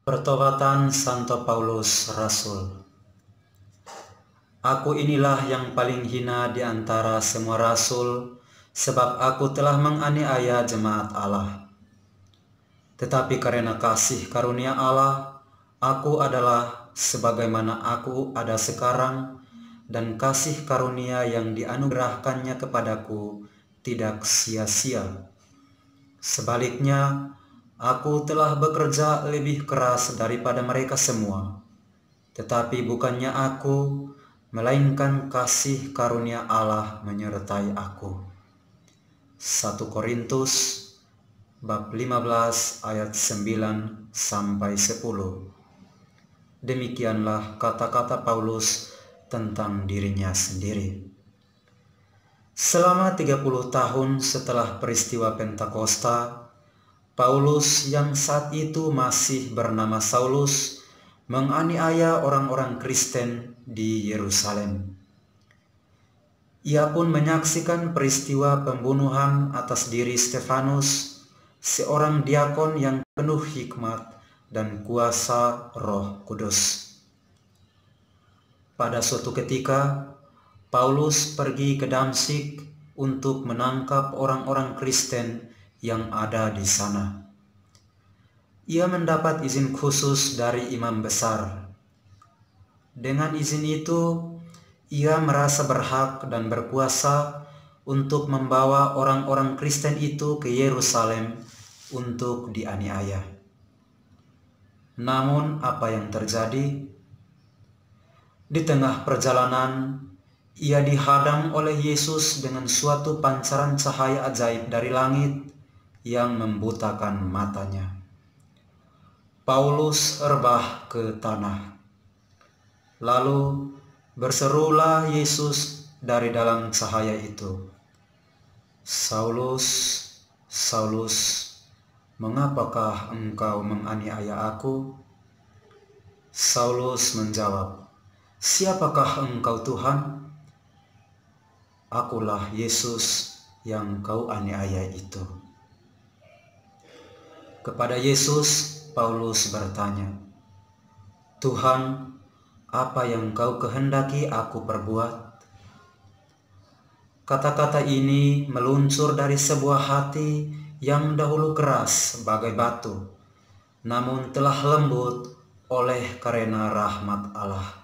Pertobatan Santo Paulus Rasul. Aku inilah yang paling hina di antara semua rasul, sebab aku telah menganiaya jemaat Allah. Tetapi karena kasih karunia Allah, aku adalah sebagaimana aku ada sekarang, dan kasih karunia yang dianugerahkannya kepadaku tidak sia-sia. Sebaliknya, aku telah bekerja lebih keras daripada mereka semua. Tetapi bukannya aku, melainkan kasih karunia Allah menyertai aku. 1 Korintus bab 15 ayat 9 sampai 10. Demikianlah kata-kata Paulus tentang dirinya sendiri. Selama 30 tahun setelah peristiwa Pentakosta, Paulus yang saat itu masih bernama Saulus menganiaya orang-orang Kristen di Yerusalem. Ia pun menyaksikan peristiwa pembunuhan atas diri Stefanus, seorang diakon yang penuh hikmat dan kuasa Roh Kudus. Pada suatu ketika, Paulus pergi ke Damsyik untuk menangkap orang-orang Kristen yang ada di sana. Ia mendapat izin khusus dari imam besar. Dengan izin itu, ia merasa berhak dan berkuasa untuk membawa orang-orang Kristen itu ke Yerusalem untuk dianiaya. Namun apa yang terjadi? Di tengah perjalanan, ia dihadang oleh Yesus dengan suatu pancaran cahaya ajaib dari langit yang membutakan matanya. Paulus rebah ke tanah. Lalu berserulah Yesus dari dalam cahaya itu, "Saulus, Saulus, mengapakah engkau menganiaya aku?" Saulus menjawab, "Siapakah engkau, Tuhan?" "Akulah Yesus yang kau aniaya itu." Kepada Yesus, Paulus bertanya, "Tuhan, apa yang kau kehendaki aku perbuat?" Kata-kata ini meluncur dari sebuah hati yang dahulu keras bagai batu, namun telah lembut oleh karena rahmat Allah.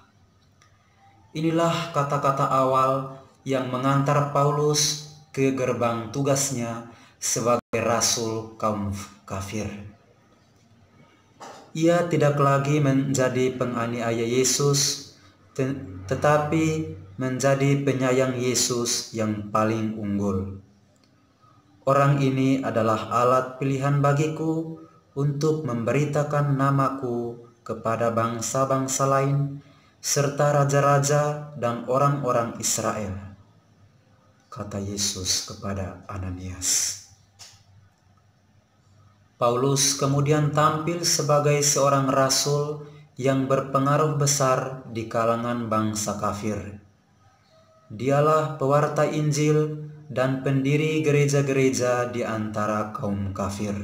Inilah kata-kata awal yang mengantar Paulus ke gerbang tugasnya sebagai rasul kaum kafir. Ia tidak lagi menjadi penganiaya Yesus, tetapi menjadi penyayang Yesus yang paling unggul. Orang ini adalah alat pilihan bagiku untuk memberitakan namaku kepada bangsa-bangsa lain, serta raja-raja dan orang-orang Israel, kata Yesus kepada Ananias. Paulus kemudian tampil sebagai seorang rasul yang berpengaruh besar di kalangan bangsa kafir. Dialah pewarta Injil dan pendiri gereja-gereja di antara kaum kafir.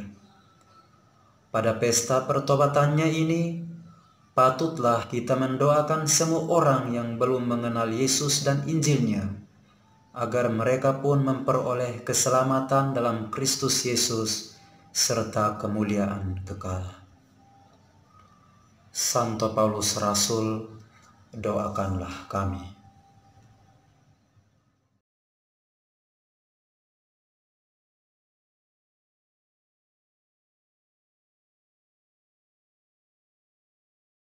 Pada pesta pertobatannya ini, patutlah kita mendoakan semua orang yang belum mengenal Yesus dan Injilnya, agar mereka pun memperoleh keselamatan dalam Kristus Yesus serta kemuliaan kekal. Santo Paulus Rasul, doakanlah kami.